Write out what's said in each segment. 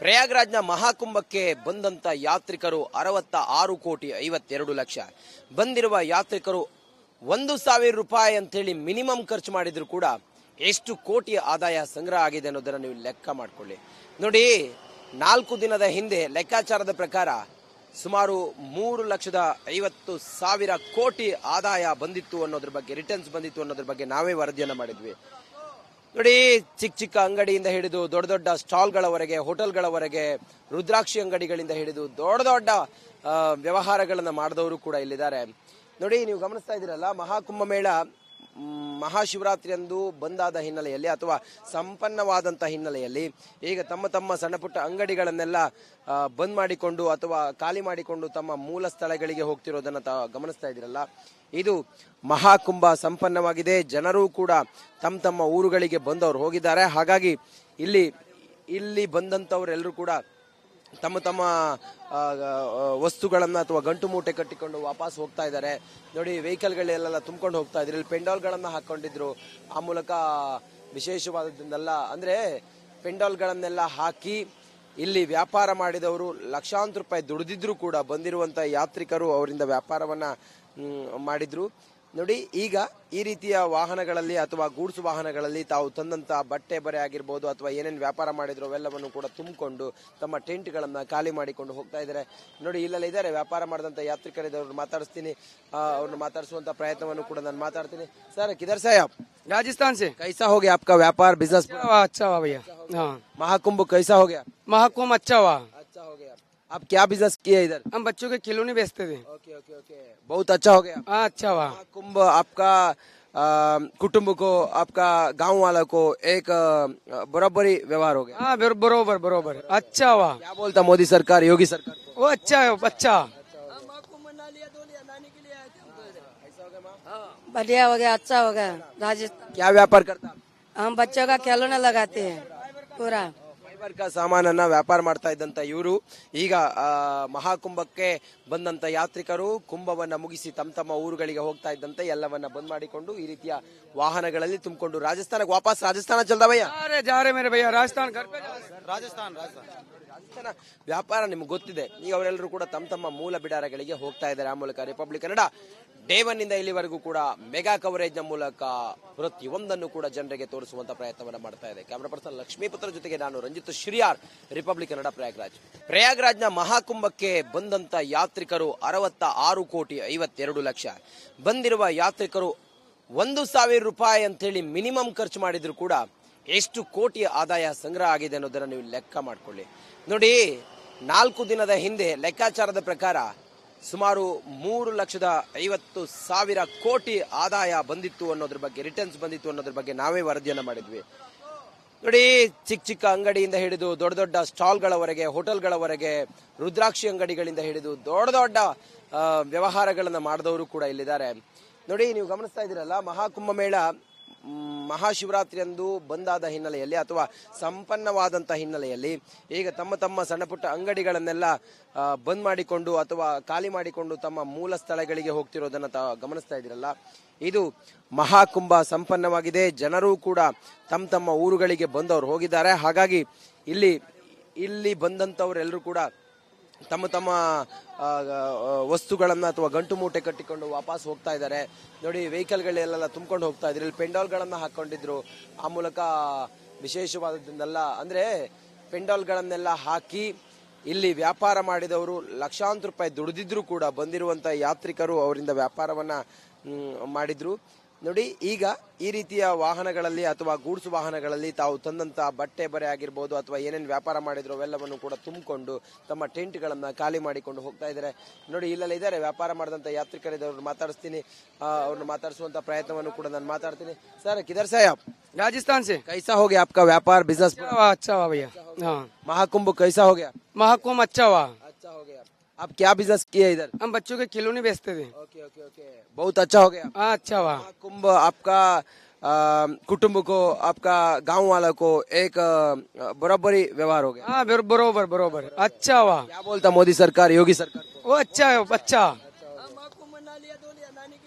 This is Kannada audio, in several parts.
ಪ್ರಯಾಗ್ರಾಜ್ನ ಮಹಾಕುಂಭಕ್ಕೆ ಬಂದಂತ ಯಾತ್ರಿಕರು 66 ಕೋಟಿ 52 ಲಕ್ಷ. ಬಂದಿರುವ ಯಾತ್ರಿಕರು 1,000 ರೂಪಾಯಿ ಅಂತೇಳಿ ಮಿನಿಮಮ್ ಖರ್ಚು ಮಾಡಿದ್ರು ಕೂಡ ಎಷ್ಟು ಕೋಟಿ ಆದಾಯ ಸಂಗ್ರಹ ಆಗಿದೆ ಅನ್ನೋದನ್ನ ನೀವು ಲೆಕ್ಕ ಮಾಡ್ಕೊಳ್ಳಿ. ನೋಡಿ, 4 ದಿನದ ಹಿಂದೆ ಲೆಕ್ಕಾಚಾರದ ಪ್ರಕಾರ ಸುಮಾರು 3,50,000 ಕೋಟಿ ಆದಾಯ ಬಂದಿತ್ತು ಅನ್ನೋದ್ರ ಬಗ್ಗೆ, ರಿಟರ್ನ್ಸ್ ಬಂದಿತ್ತು ಅನ್ನೋದ್ರ ಬಗ್ಗೆ ನಾವೇ ವರದಿಯನ್ನ ಮಾಡಿದ್ವಿ. ನೋಡಿ, ಚಿಕ್ಕ ಚಿಕ್ಕ ಅಂಗಡಿಯಿಂದ ಹಿಡಿದು ದೊಡ್ಡ ದೊಡ್ಡ ಸ್ಟಾಲ್ಗಳವರೆಗೆ, ಹೋಟೆಲ್ಗಳವರೆಗೆ, ರುದ್ರಾಕ್ಷಿ ಅಂಗಡಿಗಳಿಂದ ಹಿಡಿದು ದೊಡ್ಡ ದೊಡ್ಡ ವ್ಯವಹಾರಗಳನ್ನ ಮಾಡಿದವರು ಕೂಡ ಇಲ್ಲಿದ್ದಾರೆ. ನೋಡಿ, ನೀವು ಗಮನಿಸ್ತಾ ಇದ್ದೀರಲ್ಲ, ಮಹಾಕುಂಭ ಮೇಳ ಮಹಾಶಿವರಾತ್ರಿಯಂದು ಬಂದಾದ ಹಿನ್ನೆಲೆಯಲ್ಲಿ ಅಥವಾ ಸಂಪನ್ನವಾದಂಥ ಹಿನ್ನೆಲೆಯಲ್ಲಿ ಈಗ ತಮ್ಮ ತಮ್ಮ ಸಣ್ಣ ಪುಟ್ಟ ಅಂಗಡಿಗಳನ್ನೆಲ್ಲ ಬಂದ್ ಮಾಡಿಕೊಂಡು ಅಥವಾ ಖಾಲಿ ಮಾಡಿಕೊಂಡು ತಮ್ಮ ಮೂಲ ಸ್ಥಳಗಳಿಗೆ ಹೋಗ್ತಿರೋದನ್ನ ಗಮನಿಸ್ತಾ ಇದ್ದೀರಲ್ಲ. ಇದು ಮಹಾಕುಂಭ ಸಂಪನ್ನವಾಗಿದೆ. ಜನರು ಕೂಡ ತಮ್ಮ ತಮ್ಮ ಊರುಗಳಿಗೆ ಬಂದವರು ಹೋಗಿದ್ದಾರೆ. ಹಾಗಾಗಿ ಇಲ್ಲಿ ಬಂದಂಥವರೆಲ್ಲರೂ ಕೂಡ ತಮ್ಮ ತಮ್ಮ ವಸ್ತುಗಳನ್ನ ಅಥವಾ ಗಂಟು ಮೂಟೆ ಕಟ್ಟಿಕೊಂಡು ವಾಪಸ್ ಹೋಗ್ತಾ ಇದ್ದಾರೆ. ನೋಡಿ, ವೆಹಿಕಲ್ಗಳೆಲ್ಲ ತುಂಬಿಕೊಂಡು ಹೋಗ್ತಾ ಇದ್ರು. ಇಲ್ಲಿ ಪೆಂಡಾಲ್ಗಳನ್ನ ಹಾಕೊಂಡಿದ್ರು. ಆ ಮೂಲಕ ವಿಶೇಷವಾದದ್ದನ್ನೆಲ್ಲ ಅಂದ್ರೆ ಪೆಂಡಾಲ್ಗಳನ್ನೆಲ್ಲ ಹಾಕಿ ಇಲ್ಲಿ ವ್ಯಾಪಾರ ಮಾಡಿದವರು ಲಕ್ಷಾಂತರ ರೂಪಾಯಿ ದುಡಿದಿದ್ರು ಕೂಡ ಬಂದಿರುವಂತ ಯಾತ್ರಿಕರು ಅವರಿಂದ ವ್ಯಾಪಾರವನ್ನ ಮಾಡಿದ್ರು. ನೋಡಿ, ಈಗ ಈ ರೀತಿಯ ವಾಹನಗಳಲ್ಲಿ ಅಥವಾ ಗೂಡ್ಸ್ ವಾಹನಗಳಲ್ಲಿ ತಾವು ತಂದಂತ ಬಟ್ಟೆ ಬರೆ ಆಗಿರ್ಬೋದು ಅಥವಾ ಏನೇನು ವ್ಯಾಪಾರ ಮಾಡಿದ್ರು ಅವೆಲ್ಲವನ್ನು ಕೂಡ ತುಂಬಿಕೊಂಡು ತಮ್ಮ ಟೆಂಟ್ಗಳನ್ನ ಖಾಲಿ ಮಾಡಿಕೊಂಡು ಹೋಗ್ತಾ ಇದ್ದಾರೆ. ನೋಡಿ, ಇಲ್ಲೆಲ್ಲ ಇದ್ದಾರೆ ವ್ಯಾಪಾರ ಮಾಡಿದಂತ ಯಾತ್ರಿಕರಿದ್ದವ್ರನ್ನ ಮಾತಾಡಿಸ್ತೀನಿ. ಅವ್ರನ್ನ ಮಾತಾಡಿಸುವಂತ ಪ್ರಯತ್ನವನ್ನು ಕೂಡ ನಾನು ಮಾಡ್ತೀನಿ. ಸರ್, ಕಿಧರ್ से आप? राजस्थान से। कैसा हो गया आपका व्यापार, बिजनेस? अच्छा हुआ भैया। हाँ, महाकुंभ कैसा हो गया? महाकुंभ अच्छा हुआ। अच्छा हो गया। आप क्या बिजनेस किए इधर? हम बच्चों के खिलौने बेचते थे। ओके ओके ओके, बहुत अच्छा हो गया। हाँ, अच्छा हुआ। कुंभ आपका कुटुंब को, आपका गांव वाला को एक बराबरी व्यवहार हो गया। हाँ, बरोबर बरोबर, अच्छा हुआ। क्या बोलता मोदी सरकार, योगी सरकार को? वो अच्छा है, अच्छा। बढ़िया हो गया, अच्छा हो गया। राजस्थान क्या व्यापार करता? हम बच्चों का खिलौना लगाते हैं पूरा। ಫೈಬರ್ ಕ ಸಾಮಾನನ್ನ ವ್ಯಾಪಾರ ಮಾಡ್ತಾ ಇದ್ದಂತ ಇವರು ಈಗ ಮಹಾಕುಂಭಕ್ಕೆ ಬಂದಂತ ಯಾತ್ರಿಕರು ಕುಂಭವನ್ನ ಮುಗಿಸಿ ತಮ್ಮ ತಮ್ಮ ಊರುಗಳಿಗೆ ಹೋಗ್ತಾ ಇದ್ದಂತೆ ಎಲ್ಲವನ್ನ ಬಂದ್ ಮಾಡಿಕೊಂಡು ಈ ರೀತಿಯ ವಾಹನಗಳಲ್ಲಿ ತುಂಬಿಕೊಂಡು ರಾಜಸ್ಥಾನಕ್ಕೆ ವಾಪಸ್. ರಾಜಸ್ಥಾನ ಚಲ್ದ ಭಯ್ಯ? अरे जा रहे मेरे भैया राजस्थान घर पे। ರಾಜಸ್ಥಾನ ವ್ಯಾಪಾರ ನಿಮ್ಗೆ ಗೊತ್ತಿದೆ. ಈಗ ಅವರೆಲ್ಲರೂ ಕೂಡ ತಮ್ಮ ತಮ್ಮ ಮೂಲ ಬಿಡಾರಗಳಿಗೆ ಹೋಗ್ತಾ ಇದ್ದಾರೆ. ಆ ಮೂಲಕ ರಿಪಬ್ಲಿಕ್ ಕನ್ನಡ ಡೇ 1 ಇಂದ ಇಲ್ಲಿವರೆಗೂ ಕೂಡ ಮೆಗಾ ಕವರೇಜ್ ನ ಮೂಲಕ ಪ್ರತಿಯೊಂದನ್ನು ಕೂಡ ಜನರಿಗೆ ತೋರಿಸುವಂತ ಪ್ರಯತ್ನವನ್ನ ಮಾಡ್ತಾ ಇದೆ. ಕ್ಯಾಮರಾ ಪರ್ಸನ್ ಲಕ್ಷ್ಮೀಪುತ್ರ ಜೊತೆಗೆ ನಾನು ರಂಜಿತ್ ಶ್ರೀಯಾರ್, ರಿಪಬ್ಲಿಕ್ ಕನ್ನಡ, ಪ್ರಯಾಗ್ರಾಜ್. ಪ್ರಯಾಗ್ರಾಜ್ನ ಮಹಾಕುಂಭಕ್ಕೆ ಬಂದಂತ ಯಾತ್ರಿಕರು 66 ಕೋಟಿ 52 ಲಕ್ಷ. ಬಂದಿರುವ ಯಾತ್ರಿಕರು 1,000 ರೂಪಾಯಿ ಅಂತೇಳಿ ಮಿನಿಮಮ್ ಖರ್ಚು ಮಾಡಿದ್ರು ಕೂಡ ಎಷ್ಟು ಕೋಟಿ ಆದಾಯ ಸಂಗ್ರಹ ಆಗಿದೆ ಅನ್ನೋದನ್ನ ನೀವು ಲೆಕ್ಕ ಮಾಡ್ಕೊಳ್ಳಿ. ನೋಡಿ, 4 ದಿನದ ಹಿಂದೆ ಲೆಕ್ಕಾಚಾರದ ಪ್ರಕಾರ ಸುಮಾರು 3,50,000 ಕೋಟಿ ಆದಾಯ ಬಂದಿತ್ತು ಅನ್ನೋದ್ರ ಬಗ್ಗೆ, ರಿಟರ್ನ್ಸ್ ಬಂದಿತ್ತು ಅನ್ನೋದ್ರ ಬಗ್ಗೆ ನಾವೇ ವರದಿಯನ್ನ ಮಾಡಿದ್ವಿ. ನೋಡಿ, ಚಿಕ್ಕ ಚಿಕ್ಕ ಅಂಗಡಿಯಿಂದ ಹಿಡಿದು ದೊಡ್ಡ ದೊಡ್ಡ ಸ್ಟಾಲ್ಗಳವರೆಗೆ, ಹೋಟೆಲ್ಗಳವರೆಗೆ, ರುದ್ರಾಕ್ಷಿ ಅಂಗಡಿಗಳಿಂದ ಹಿಡಿದು ದೊಡ್ಡ ದೊಡ್ಡ ವ್ಯವಹಾರಗಳನ್ನ ಮಾಡಿದವರು ಕೂಡ ಇಲ್ಲಿದ್ದಾರೆ. ನೋಡಿ, ನೀವು ಗಮನಿಸ್ತಾ ಇದ್ದೀರಲ್ಲ, ಮಹಾಕುಂಭ ಮೇಳ ಮಹಾಶಿವರಾತ್ರಿಯಂದು ಬಂದಾದ ಹಿನ್ನೆಲೆಯಲ್ಲಿ ಅಥವಾ ಸಂಪನ್ನವಾದಂಥ ಹಿನ್ನೆಲೆಯಲ್ಲಿ ಈಗ ತಮ್ಮ ತಮ್ಮ ಸಣ್ಣ ಪುಟ್ಟ ಅಂಗಡಿಗಳನ್ನೆಲ್ಲ ಬಂದ್ ಮಾಡಿಕೊಂಡು ಅಥವಾ ಖಾಲಿ ಮಾಡಿಕೊಂಡು ತಮ್ಮ ಮೂಲ ಸ್ಥಳಗಳಿಗೆ ಹೋಗ್ತಿರೋದನ್ನ ಗಮನಿಸ್ತಾ ಇದ್ದೀರಲ್ಲ. ಇದು ಮಹಾಕುಂಭ ಸಂಪನ್ನವಾಗಿದೆ. ಜನರು ಕೂಡ ತಮ್ಮ ತಮ್ಮ ಊರುಗಳಿಗೆ ಬಂದವರು ಹೋಗಿದ್ದಾರೆ. ಹಾಗಾಗಿ ಇಲ್ಲಿ ಬಂದಂಥವರೆಲ್ಲರೂ ಕೂಡ ತಮ್ಮ ತಮ್ಮ ವಸ್ತುಗಳನ್ನ ಅಥವಾ ಗಂಟು ಮೂಟೆ ಕಟ್ಟಿಕೊಂಡು ವಾಪಸ್ ಹೋಗ್ತಾ ಇದ್ದಾರೆ. ನೋಡಿ, ವೆಹಿಕಲ್ಗಳೆಲ್ಲ ತುಂಬಿಕೊಂಡು ಹೋಗ್ತಾ ಇದ್ರು. ಇಲ್ಲಿ ಪೆಂಡಾಲ್ಗಳನ್ನ ಹಾಕೊಂಡಿದ್ರು. ಆ ಮೂಲಕ ವಿಶೇಷವಾದದ್ದನ್ನೆಲ್ಲ ಅಂದ್ರೆ ಪೆಂಡಾಲ್ಗಳನ್ನೆಲ್ಲ ಹಾಕಿ ಇಲ್ಲಿ ವ್ಯಾಪಾರ ಮಾಡಿದವರು ಲಕ್ಷಾಂತರ ರೂಪಾಯಿ ದುಡಿದಿದ್ರು ಕೂಡ ಬಂದಿರುವಂತ ಯಾತ್ರಿಕರು ಅವರಿಂದ ವ್ಯಾಪಾರವನ್ನ ಮಾಡಿದ್ರು. ನೋಡಿ, ಈಗ ಈ ರೀತಿಯ ವಾಹನಗಳಲ್ಲಿ ಅಥವಾ ಗೂಡ್ಸ್ ವಾಹನಗಳಲ್ಲಿ ತಾವು ತಂದಂತ ಬಟ್ಟೆ ಬರೆ ಆಗಿರ್ಬೋದು ಅಥವಾ ಏನೇನು ವ್ಯಾಪಾರ ಮಾಡಿದ್ರು ಅವೆಲ್ಲವನ್ನು ಕೂಡ ತುಂಬಿಕೊಂಡು ತಮ್ಮ ಟೆಂಟ್ಗಳನ್ನ ಖಾಲಿ ಮಾಡಿಕೊಂಡು ಹೋಗ್ತಾ ಇದ್ದಾರೆ. ನೋಡಿ, ಇಲ್ಲೆಲ್ಲ ಇದ್ದಾರೆ ವ್ಯಾಪಾರ ಮಾಡಿದಂತ ಯಾತ್ರಿಕರಿದ್ದವ್ರನ್ನ ಮಾತಾಡಿಸ್ತೀನಿ. ಅವ್ರನ್ನ ಮಾತಾಡಿಸುವಂತ ಪ್ರಯತ್ನವನ್ನು ಕೂಡ ನಾನು ಮಾಡ್ತೀನಿ. ಸರ್, ಕಿಧರ್ से आप? राजस्थान से। कैसा हो गया आपका व्यापार, बिजनेस? अच्छा हुआ भैया। हाँ, महाकुंभ कैसा हो गया? महाकुंभ अच्छा हुआ। अच्छा हो गया। आप क्या बिजनेस किए इधर? हम बच्चों के खिलौने बेचते थे। ओके ओके ओके, बहुत अच्छा हो गया। हाँ, अच्छा हुआ। कुंभ आपका कुटुंब को, आपका गांव वाला को एक बराबरी व्यवहार हो गया। हाँ, बरोबर बरोबर, अच्छा हुआ। क्या बोलता मोदी सरकार, योगी सरकार को? वो अच्छा है, अच्छा।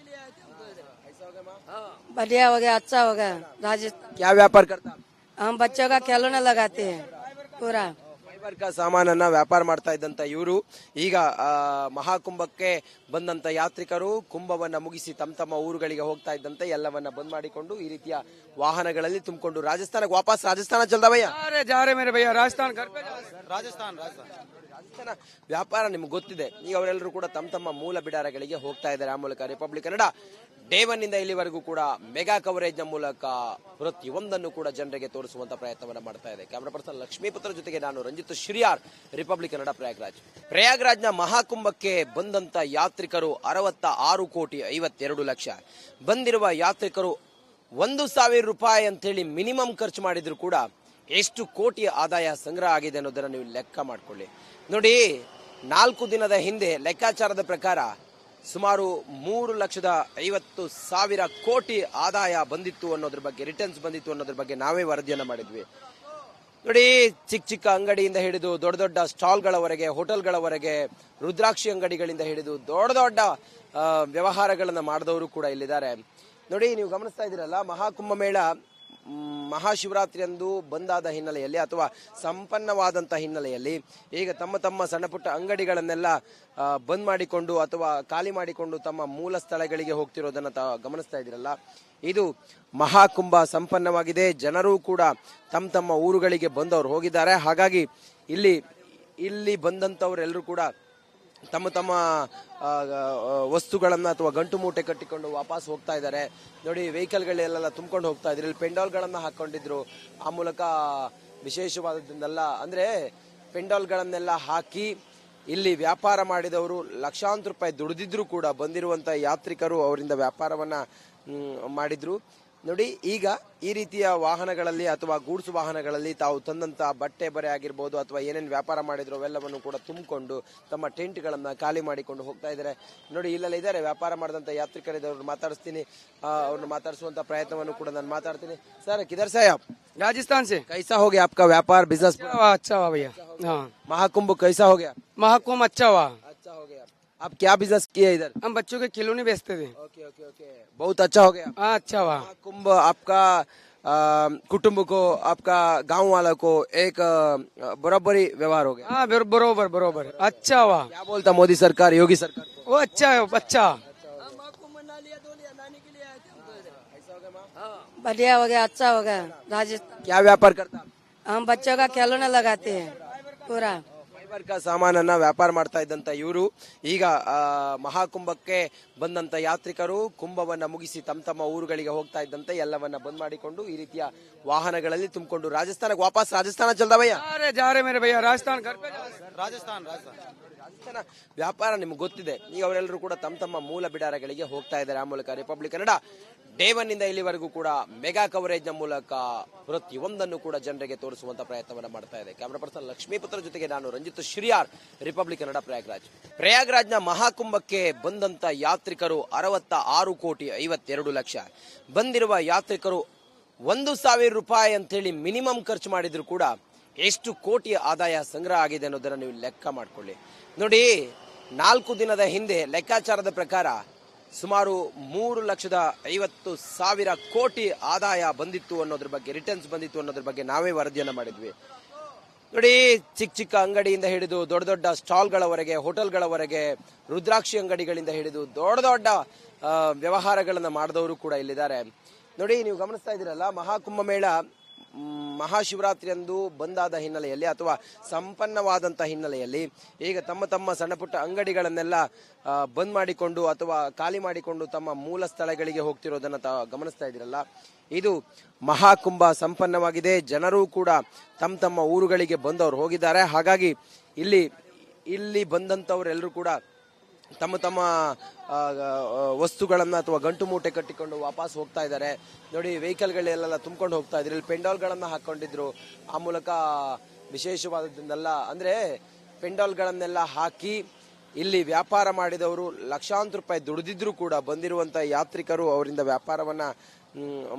बढ़िया हो गया, अच्छा हो गया। राजस्थान क्या व्यापार करता? हम बच्चों का खिलौना लगाते हैं पूरा। ಕೈಗಾರಿಕಾ ಸಾಮಾನನ್ನ ವ್ಯಾಪಾರ ಮಾಡ್ತಾ ಇದ್ದಂತ ಇವರು ಈಗ ಮಹಾಕುಂಭಕ್ಕೆ ಬಂದಂತ ಯಾತ್ರಿಕರು ಕುಂಭವನ್ನ ಮುಗಿಸಿ ತಮ್ಮ ಊರುಗಳಿಗೆ ಹೋಗ್ತಾ ಇದ್ದಂತೆ ಎಲ್ಲವನ್ನ ಬಂದ್ ಮಾಡಿಕೊಂಡು ಈ ರೀತಿಯ ವಾಹನಗಳಲ್ಲಿ ತುಂಬಿಕೊಂಡು ರಾಜಸ್ಥಾನಕ್ಕೆ ವಾಪಸ್ ರಾಜಸ್ಥಾನ ಚಲ್ದ ಭಯ್ಯ जा रहे मेरे भैया राजस्थान घर पे ರಾಜಸ್ಥಾನ ವ್ಯಾಪಾರ ನಿಮ್ಗೆ ಗೊತ್ತಿದೆ. ಈಗ ಅವರೆಲ್ಲರೂ ಕೂಡ ತಮ್ಮ ಮೂಲ ಬಿಡಾರಗಳಿಗೆ ಹೋಗ್ತಾ ಇದ್ದಾರೆ. ಆ ಮೂಲಕ ರಿಪಬ್ಲಿಕ್ ಕನ್ನಡ ಡೇ 1 ಇಂದ ಇಲ್ಲಿವರೆಗೂ ಕೂಡ ಮೆಗಾ ಕವರೇಜ್ ನ ಮೂಲಕ ಪ್ರತಿಯೊಂದನ್ನು ಕೂಡ ಜನರಿಗೆ ತೋರಿಸುವಂತ ಪ್ರಯತ್ನವನ್ನ ಮಾಡ್ತಾ ಇದೆ. ಕ್ಯಾಮರಾ ಪರ್ಸನ್ ಲಕ್ಷ್ಮೀಪುತ್ರ ಜೊತೆಗೆ ನಾನು ರಂಜಿತ್ ಶ್ರೀಯಾರ್, ರಿಪಬ್ಲಿಕ್ ಕನ್ನಡ ಪ್ರಯಾಗ್ರಾಜ್ನ ಮಹಾಕುಂಭಕ್ಕೆ ಬಂದಂತ ಯಾತ್ರಿಕರು 66 ಕೋಟಿ 52 ಲಕ್ಷ. ಬಂದಿರುವ ಯಾತ್ರಿಕರು 1,000 ರೂಪಾಯಿ ಅಂತೇಳಿ ಮಿನಿಮಮ್ ಖರ್ಚು ಮಾಡಿದ್ರು ಕೂಡ ಎಷ್ಟು ಕೋಟಿ ಆದಾಯ ಸಂಗ್ರಹ ಆಗಿದೆ ಅನ್ನೋದನ್ನ ನೀವು ಲೆಕ್ಕ ಮಾಡ್ಕೊಳ್ಳಿ. ನೋಡಿ, 4 ದಿನದ ಹಿಂದೆ ಲೆಕ್ಕಾಚಾರದ ಪ್ರಕಾರ ಸುಮಾರು 3,50,000 ಕೋಟಿ ಆದಾಯ ಬಂದಿತ್ತು ಅನ್ನೋದ್ರ ಬಗ್ಗೆ, ರಿಟರ್ನ್ಸ್ ಬಂದಿತ್ತು ಅನ್ನೋದ್ರ ಬಗ್ಗೆ ನಾವೇ ವರದಿಯನ್ನ ಮಾಡಿದ್ವಿ. ನೋಡಿ, ಚಿಕ್ಕ ಅಂಗಡಿಯಿಂದ ಹಿಡಿದು ದೊಡ್ಡ ದೊಡ್ಡ ಸ್ಟಾಲ್ಗಳವರೆಗೆ, ಹೋಟೆಲ್ಗಳವರೆಗೆ, ರುದ್ರಾಕ್ಷಿ ಅಂಗಡಿಗಳಿಂದ ಹಿಡಿದು ದೊಡ್ಡ ದೊಡ್ಡ ವ್ಯವಹಾರಗಳನ್ನ ಮಾಡಿದವರು ಕೂಡ ಇಲ್ಲಿದ್ದಾರೆ. ನೋಡಿ, ನೀವು ಗಮನಿಸ್ತಾ ಇದ್ದೀರಲ್ಲ, ಮಹಾಕುಂಭ ಮೇಳ ಮಹಾಶಿವರಾತ್ರಿ ಅಂದು ಬಂದಾದ ಹಿನ್ನೆಲೆಯಲ್ಲಿ ಅಥವಾ ಸಂಪನ್ನವಾದಂತ ಹಿನ್ನೆಲೆಯಲ್ಲಿ ಈಗ ತಮ್ಮ ಸಣ್ಣ ಪುಟ್ಟ ಅಂಗಡಿಗಳನ್ನೆಲ್ಲ ಬಂದ್ ಮಾಡಿಕೊಂಡು ಅಥವಾ ಖಾಲಿ ಮಾಡಿಕೊಂಡು ತಮ್ಮ ಮೂಲ ಸ್ಥಳಗಳಿಗೆ ಹೋಗ್ತಿರೋದನ್ನ ಗಮನಿಸ್ತಾ ಇದ್ದೀರಲ್ಲ. ಇದು ಮಹಾಕುಂಭ ಸಂಪನ್ನವಾಗಿದೆ. ಜನರು ಕೂಡ ತಮ್ಮ ಊರುಗಳಿಗೆ ಬಂದವರು ಹೋಗಿದ್ದಾರೆ. ಹಾಗಾಗಿ ಇಲ್ಲಿ ಬಂದಂತವರೆಲ್ಲರೂ ಕೂಡ ತಮ್ಮ ವಸ್ತುಗಳನ್ನ ಅಥವಾ ಗಂಟು ಮೂಟೆ ಕಟ್ಟಿಕೊಂಡು ವಾಪಸ್ ಹೋಗ್ತಾ ಇದ್ದಾರೆ. ನೋಡಿ, ವೆಹಿಕಲ್ಗಳೆಲ್ಲ ತುಂಬಿಕೊಂಡು ಹೋಗ್ತಾ ಇದ್ರು. ಇಲ್ಲಿ ಪೆಂಡಾಲ್ಗಳನ್ನ ಹಾಕೊಂಡಿದ್ರು. ಆ ಮೂಲಕ ವಿಶೇಷವಾದದ್ದೆಲ್ಲ ಅಂದ್ರೆ ಪೆಂಡಾಲ್ಗಳನ್ನೆಲ್ಲ ಹಾಕಿ ಇಲ್ಲಿ ವ್ಯಾಪಾರ ಮಾಡಿದವರು ಲಕ್ಷಾಂತರ ರೂಪಾಯಿ ದುಡಿದಿದ್ರು ಕೂಡ ಬಂದಿರುವಂತ ಯಾತ್ರಿಕರು ಅವರಿಂದ ವ್ಯಾಪಾರವನ್ನ ಮಾಡಿದ್ರು. ನೋಡಿ, ಈಗ ಈ ರೀತಿಯ ವಾಹನಗಳಲ್ಲಿ ಅಥವಾ ಗೂಡ್ಸ್ ವಾಹನಗಳಲ್ಲಿ ತಾವು ತಂದಂತ ಬಟ್ಟೆ ಬರೆ ಆಗಿರ್ಬೋದು ಅಥವಾ ಏನೇನು ವ್ಯಾಪಾರ ಮಾಡಿದ್ರು ಅವೆಲ್ಲವನ್ನು ಕೂಡ ತುಂಬಿಕೊಂಡು ತಮ್ಮ ಟೆಂಟ್ಗಳನ್ನ ಖಾಲಿ ಮಾಡಿಕೊಂಡು ಹೋಗ್ತಾ ಇದ್ದಾರೆ. ನೋಡಿ, ಇಲ್ಲೆಲ್ಲ ಇದ್ದಾರೆ ವ್ಯಾಪಾರ ಮಾಡಿದಂತ ಯಾತ್ರಿಕರಿದ್ದಾರೆ. ಅವ್ರನ್ನ ಮಾತಾಡಿಸ್ತೀನಿ, ಅವ್ರನ್ನ ಮಾತಾಡಿಸುವಂತ ಪ್ರಯತ್ನವನ್ನು ಕೂಡ ನಾನು ಮಾಡ್ತೀನಿ. ಸರ್, ಕಿಧರ್ से आप? राजस्थान से। कैसा हो गया आपका व्यापार बिजनेस? अच्छा हुआ भैया। हाँ, महाकुंभ कैसा हो गया? महाकुंभ अच्छा हुआ। अच्छा हो गया। आप क्या बिजनेस किए इधर? हम बच्चों के खिलौने बेचते थे। ओके ओके ओके, बहुत अच्छा हो गया। हाँ, अच्छा हुआ। कुंभ आपका कुटुंब को, आपका गांव वाला को एक बराबरी व्यवहार हो गया। हाँ, बरोबर बरोबर अच्छा हुआ। क्या बोलता मोदी सरकार, योगी सरकार को? वो अच्छा है, अच्छा। बढ़िया हो गया, अच्छा हो गया। राजस्थान क्या व्यापार करता? हम बच्चों का खिलौना लगाते हैं पूरा। ಕೈಗಾರಿಕಾ ಸಾಮಾನನ್ನ ವ್ಯಾಪಾರ ಮಾಡ್ತಾ ಇದ್ದಂತ ಇವರು ಈಗ ಮಹಾಕುಂಭಕ್ಕೆ ಬಂದಂತ ಯಾತ್ರಿಕರು ಕುಂಭವನ್ನ ಮುಗಿಸಿ ತಮ್ಮ ಊರುಗಳಿಗೆ ಹೋಗ್ತಾ ಇದ್ದಂತೆ ಎಲ್ಲವನ್ನ ಬಂದ್ ಮಾಡಿಕೊಂಡು ಈ ರೀತಿಯ ವಾಹನಗಳಲ್ಲಿ ತುಂಬಿಕೊಂಡು ರಾಜಸ್ಥಾನಕ್ಕೆ ವಾಪಸ್ ರಾಜಸ್ಥಾನ ಚಲ್ದ ಭಯ್ಯ जा रहे मेरे भैया राजस्थान घर पे ರಾಜಸ್ಥಾನ ವ್ಯಾಪಾರ ನಿಮ್ಗೆ ಗೊತ್ತಿದೆ. ಈಗ ಅವರೆಲ್ಲರೂ ಕೂಡ ತಮ್ಮ ಮೂಲ ಬಿಡಾರಗಳಿಗೆ ಹೋಗ್ತಾ ಇದ್ದಾರೆ. ಆ ಮೂಲಕ ರಿಪಬ್ಲಿಕ್ ಕನ್ನಡ ಡೇ 1 ಇಂದ ಇಲ್ಲಿವರೆಗೂ ಕೂಡ ಮೆಗಾ ಕವರೇಜ್ ನ ಮೂಲಕ ಪ್ರತಿಯೊಂದನ್ನು ಕೂಡ ಜನರಿಗೆ ತೋರಿಸುವಂತ ಪ್ರಯತ್ನವನ್ನ ಮಾಡ್ತಾ ಇದೆ. ಕ್ಯಾಮರಾ ಪರ್ಸನ್ ಲಕ್ಷ್ಮೀಪುತ್ರ ಜೊತೆಗೆ ನಾನು ರಂಜಿತ್ ಶ್ರೀಯಾರ್, ರಿಪಬ್ಲಿಕ್ ಕನ್ನಡ ಪ್ರಯಾಗ್ರಾಜ್ನ ಮಹಾಕುಂಭಕ್ಕೆ ಬಂದಂತ ಯಾತ್ರಿಕರು 66 ಕೋಟಿ 52 ಲಕ್ಷ. ಬಂದಿರುವ ಯಾತ್ರಿಕರು 1,000 ರೂಪಾಯಿ ಅಂತೇಳಿ ಮಿನಿಮಮ್ ಖರ್ಚು ಮಾಡಿದ್ರು ಕೂಡ ಎಷ್ಟು ಕೋಟಿ ಆದಾಯ ಸಂಗ್ರಹ ಆಗಿದೆ ಅನ್ನೋದನ್ನ ನೀವು ಲೆಕ್ಕ ಮಾಡ್ಕೊಳ್ಳಿ. ನೋಡಿ, 4 ದಿನದ ಹಿಂದೆ ಲೆಕ್ಕಾಚಾರದ ಪ್ರಕಾರ ಸುಮಾರು 3,50,000 ಕೋಟಿ ಆದಾಯ ಬಂದಿತ್ತು ಅನ್ನೋದ್ರ ಬಗ್ಗೆ, ರಿಟರ್ನ್ಸ್ ಬಂದಿತ್ತು ಅನ್ನೋದ್ರ ಬಗ್ಗೆ ನಾವೇ ವರದಿಯನ್ನ ಮಾಡಿದ್ವಿ. ನೋಡಿ, ಚಿಕ್ಕ ಅಂಗಡಿಯಿಂದ ಹಿಡಿದು ದೊಡ್ಡ ದೊಡ್ಡ ಸ್ಟಾಲ್ಗಳವರೆಗೆ, ಹೋಟೆಲ್ಗಳವರೆಗೆ, ರುದ್ರಾಕ್ಷಿ ಅಂಗಡಿಗಳಿಂದ ಹಿಡಿದು ದೊಡ್ಡ ದೊಡ್ಡ ವ್ಯವಹಾರಗಳನ್ನ ಮಾಡಿದವರು ಕೂಡ ಇಲ್ಲಿದ್ದಾರೆ. ನೋಡಿ, ನೀವು ಗಮನಿಸ್ತಾ ಇದ್ದೀರಲ್ಲ, ಮಹಾಕುಂಭ ಮೇಳ ಮಹಾಶಿವರಾತ್ರಿ ಅಂದು ಬಂದಾದ ಹಿನ್ನೆಲೆಯಲ್ಲಿ ಅಥವಾ ಸಂಪನ್ನವಾದಂತ ಹಿನ್ನೆಲೆಯಲ್ಲಿ ಈಗ ತಮ್ಮ ಸಣ್ಣ ಪುಟ್ಟ ಅಂಗಡಿಗಳನ್ನೆಲ್ಲ ಬಂದ್ ಮಾಡಿಕೊಂಡು ಅಥವಾ ಖಾಲಿ ಮಾಡಿಕೊಂಡು ತಮ್ಮ ಮೂಲ ಸ್ಥಳಗಳಿಗೆ ಹೋಗ್ತಿರೋದನ್ನ ಗಮನಿಸ್ತಾ ಇದ್ದೀರಲ್ಲ. ಇದು ಮಹಾಕುಂಭ ಸಂಪನ್ನವಾಗಿದೆ. ಜನರು ಕೂಡ ತಮ್ಮ ಊರುಗಳಿಗೆ ಬಂದವರು ಹೋಗಿದ್ದಾರೆ. ಹಾಗಾಗಿ ಇಲ್ಲಿ ಬಂದಂತವರೆಲ್ಲರೂ ಕೂಡ ತಮ್ಮ ವಸ್ತುಗಳನ್ನ ಅಥವಾ ಗಂಟು ಮೂಟೆ ಕಟ್ಟಿಕೊಂಡು ವಾಪಸ್ ಹೋಗ್ತಾ ಇದ್ದಾರೆ. ನೋಡಿ, ವೆಹಿಕಲ್ಗಳೆಲ್ಲ ತುಂಬಿಕೊಂಡು ಹೋಗ್ತಾ ಇದ್ರು. ಇಲ್ಲಿ ಪೆಂಡಾಲ್ಗಳನ್ನ ಹಾಕೊಂಡಿದ್ರು. ಆ ಮೂಲಕ ವಿಶೇಷವಾದದ್ದೆಲ್ಲ ಅಂದ್ರೆ ಪೆಂಡಾಲ್ಗಳನ್ನೆಲ್ಲ ಹಾಕಿ ಇಲ್ಲಿ ವ್ಯಾಪಾರ ಮಾಡಿದವರು ಲಕ್ಷಾಂತರ ರೂಪಾಯಿ ದುಡಿದಿದ್ರು ಕೂಡ ಬಂದಿರುವಂತ ಯಾತ್ರಿಕರು ಅವರಿಂದ ವ್ಯಾಪಾರವನ್ನ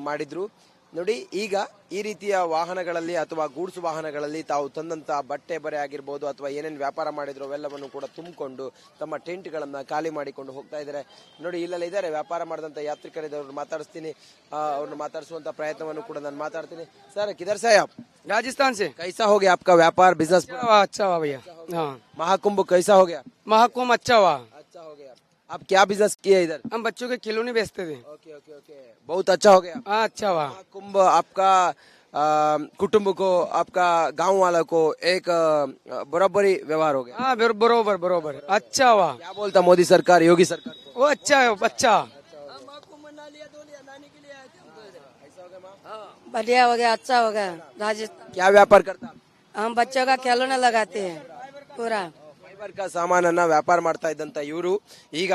ಮಾಡಿದ್ರು. ನೋಡಿ ಈಗ ಈ ರೀತಿಯ ವಾಹನಗಳಲ್ಲಿ ಅಥವಾ ಗೂಡ್ಸ್ ವಾಹನಗಳಲ್ಲಿ ತಾವು ತಂದಂತ ಬಟ್ಟೆ ಬರೆ ಆಗಿರ್ಬೋದು ಅಥವಾ ಏನೇನು ವ್ಯಾಪಾರ ಮಾಡಿದ್ರು ಅವೆಲ್ಲವನ್ನು ಕೂಡ ತುಂಬಿಕೊಂಡು ತಮ್ಮ ಟೆಂಟ್ಗಳನ್ನ ಖಾಲಿ ಮಾಡಿಕೊಂಡು ಹೋಗ್ತಾ ಇದ್ದಾರೆ. ನೋಡಿ ಇಲ್ಲೆಲ್ಲ ಇದ್ದಾರೆ ವ್ಯಾಪಾರ ಮಾಡಿದಂತ ಯಾತ್ರಿಕರಿದ್ದವ್ರನ್ನ ಮಾತಾಡಿಸ್ತೀನಿ, ಅವ್ರನ್ನ ಮಾತಾಡಿಸುವಂತ ಪ್ರಯತ್ನವನ್ನು ಕೂಡ ನಾನು ಮಾತಾಡ್ತೀನಿ. ಸರ್ ಕಿಧರ್ से आप? राजस्थान से। कैसा हो गया आपका व्यापार बिजनेस? अच्छा हुआ भैया। हाँ, महाकुंभ कैसा हो गया? महाकुंभ अच्छा हुआ। अच्छा हो गया। आप क्या बिजनेस किए इधर? हम बच्चों के खिलौने बेचते थे। ओके ओके ओके, बहुत अच्छा हो गया। हाँ अच्छा हुआ। कुंभ आपका कुटुंब को, आपका गांव वाला को एक बराबरी व्यवहार हो गया। हाँ बरोबर बरोबर अच्छा हुआ। क्या बोलता मोदी सरकार, योगी सरकार को? वो अच्छा है अच्छा। बढ़िया हो गया, अच्छा हो गया। राजस्थान क्या व्यापार करता? हम बच्चों का खिलौना लगाते हैं पूरा। ಫೈಬರ್ ಕ ಸಾಮಾನನ್ನ ವ್ಯಾಪಾರ ಮಾಡ್ತಾ ಇದ್ದಂತ ಇವರು ಈಗ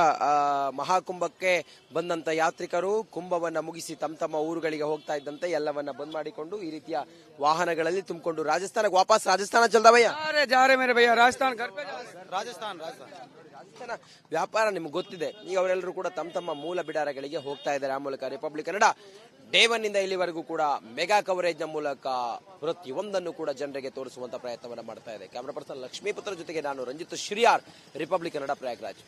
ಮಹಾಕುಂಭಕ್ಕೆ ಬಂದಂತ ಯಾತ್ರಿಕರು ಕುಂಭವನ್ನ ಮುಗಿಸಿ ತಮ್ಮ ತಮ್ಮ ಊರುಗಳಿಗೆ ಹೋಗ್ತಾ ಇದ್ದಂತೆ ಎಲ್ಲವನ್ನ ಬಂದ್ ಮಾಡಿಕೊಂಡು ಈ ರೀತಿಯ ವಾಹನಗಳಲ್ಲಿ ತುಂಬಿಕೊಂಡು ರಾಜಸ್ಥಾನಕ್ಕೆ ವಾಪಸ್. ರಾಜಸ್ಥಾನ ಚಲ್ದ ಭಯ್ಯ? अरे जा रहे मेरे भैया राजस्थान घर पे जा रहे। ರಾಜಸ್ಥಾನ ವ್ಯಾಪಾರ ನಿಮ್ಗೆ ಗೊತ್ತಿದೆ. ಈಗ ಅವರೆಲ್ಲರೂ ಕೂಡ ತಮ್ಮ ತಮ್ಮ ಮೂಲ ಬಿಡಾರಗಳಿಗೆ ಹೋಗ್ತಾ ಇದ್ದಾರೆ. ಆ ಮೂಲಕ ರಿಪಬ್ಲಿಕ್ ಕನ್ನಡ ಡೇ ಒನ್ ಇಂದ ಇಲ್ಲಿವರೆಗೂ ಕೂಡ ಮೆಗಾ ಕವರೇಜ್ ನ ಮೂಲಕ ಪ್ರತಿಯೊಂದನ್ನು ಕೂಡ ಜನರಿಗೆ ತೋರಿಸುವಂತ ಪ್ರಯತ್ನವನ್ನ ಮಾಡ್ತಾ ಇದೆ. ಕ್ಯಾಮರಾ ಪರ್ಸನ್ ಲಕ್ಷ್ಮೀಪುತ್ರ ಜೊತೆಗೆ ನಾನು ರಂಜಿತ್ ಶ್ರೀಯಾರ್, ರಿಪಬ್ಲಿಕ್ ಕನ್ನಡ ಪ್ರಯಾಗ್ರಾಜ್.